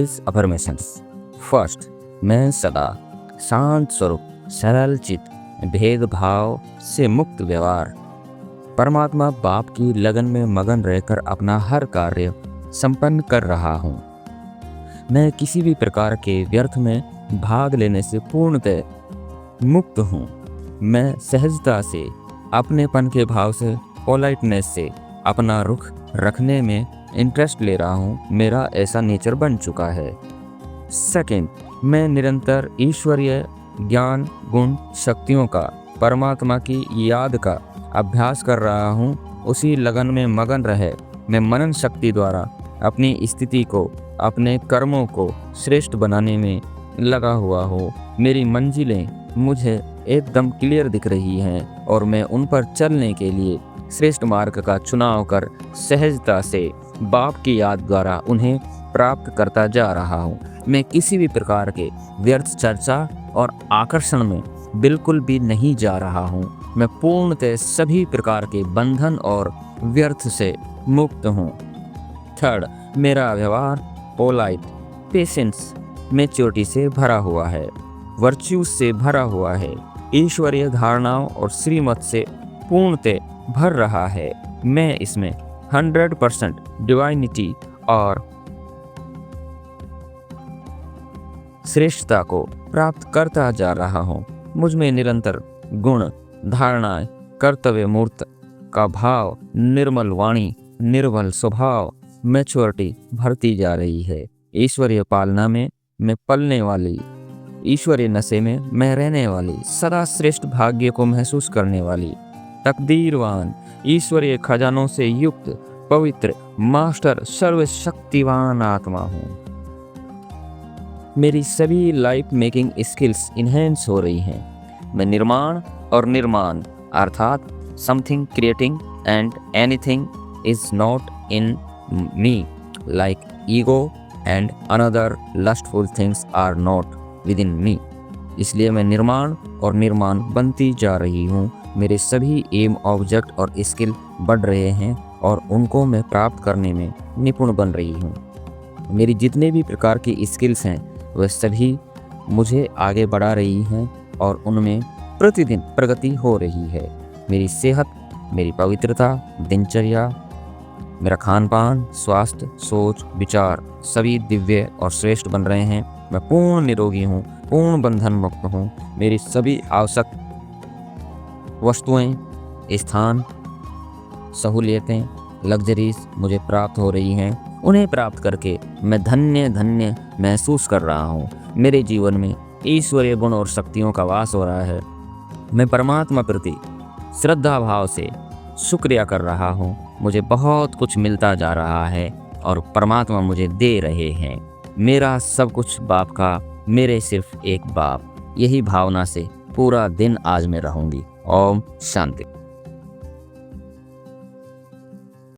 This affirmations. First, मैं सदा शांत स्वरूप, सरल चित, भेदभाव से मुक्त व्यवहार, परमात्मा बाप की लगन में मगन रहकर अपना हर कार्य संपन्न कर रहा हूँ। मैं किसी भी प्रकार के व्यर्थ में भाग लेने से पूर्णतः मुक्त हूँ। मैं सहजता से, अपनेपन के भाव से, पोलाइटनेस से अपना रुख रखने में इंटरेस्ट ले रहा हूँ। मेरा ऐसा नेचर बन चुका है। सेकंड, मैं निरंतर ईश्वरीय ज्ञान, गुण, शक्तियों का, परमात्मा की याद का अभ्यास कर रहा हूँ। उसी लगन में मगन रहे मैं मनन शक्ति द्वारा अपनी स्थिति को, अपने कर्मों को श्रेष्ठ बनाने में लगा हुआ हूँ। मेरी मंजिलें मुझे एकदम क्लियर दिख रही हैं और मैं उन पर चलने के लिए श्रेष्ठ मार्ग का चुनाव कर सहजता से बाप की याद द्वारा उन्हें प्राप्त करता जा रहा हूँ। मैं किसी भी प्रकार के व्यर्थ चर्चा और आकर्षण में बिल्कुल भी नहीं जा रहा हूँ। मैं पूर्णतः सभी प्रकार के बंधन और व्यर्थ से मुक्त हूँ। थर्ड, मेरा व्यवहार पोलाइट, पेशेंस, मैच्योरिटी से भरा हुआ है, वर्च्यूज से भरा हुआ है, ईश्वरीय धारणाओं और श्रीमत से पूर्णतः भर रहा है। मैं इसमें 100% डिवाइनिटी और श्रेष्ठता को प्राप्त करता जा रहा हूँ। मुझ में निरंतर गुण, धारणाएं, कर्तव्य मूर्त का भाव, निर्मल वाणी, निर्मल स्वभाव, मैच्योरिटी भरती जा रही है। ईश्वरीय पालना में मैं पलने वाली, ईश्वरीय नशे में मैं रहने वाली, सदा श्रेष्ठ भाग्य को महसूस करने वाली, तकदीरवान, ईश्वरीय खजानों से युक्त, पवित्र, मास्टर, सर्वशक्तिवान आत्मा हूँ। मेरी सभी लाइफ मेकिंग स्किल्स इन्हेंस हो रही हैं। मैं निर्माण और निर्माण अर्थात something creating and anything is not in me, like ego and another lustful things are not within me. इसलिए मैं निर्माण और निर्माण बनती जा रही हूँ। मेरे सभी एम, ऑब्जेक्ट और स्किल बढ़ रहे हैं और उनको मैं प्राप्त करने में निपुण बन रही हूँ। मेरी जितने भी प्रकार की स्किल्स हैं वह सभी मुझे आगे बढ़ा रही हैं और उनमें प्रतिदिन प्रगति हो रही है। मेरी सेहत, मेरी पवित्रता, दिनचर्या, मेरा खान पान, स्वास्थ्य, सोच, विचार सभी दिव्य और श्रेष्ठ बन रहे हैं। मैं पूर्ण निरोगी हूँ, पूर्ण बंधन मुक्त हूँ। मेरी सभी आवश्यक वस्तुएं, स्थान, सहूलियतें, लग्जरीज मुझे प्राप्त हो रही हैं। उन्हें प्राप्त करके मैं धन्य धन्य महसूस कर रहा हूँ। मेरे जीवन में ईश्वरीय गुण और शक्तियों का वास हो रहा है। मैं परमात्मा प्रति श्रद्धा भाव से शुक्रिया कर रहा हूँ। मुझे बहुत कुछ मिलता जा रहा है और परमात्मा मुझे दे रहे हैं। मेरा सब कुछ बाप का, मेरे सिर्फ एक बाप। यही भावना से पूरा दिन आज मैं रहूंगी। ओम शांति।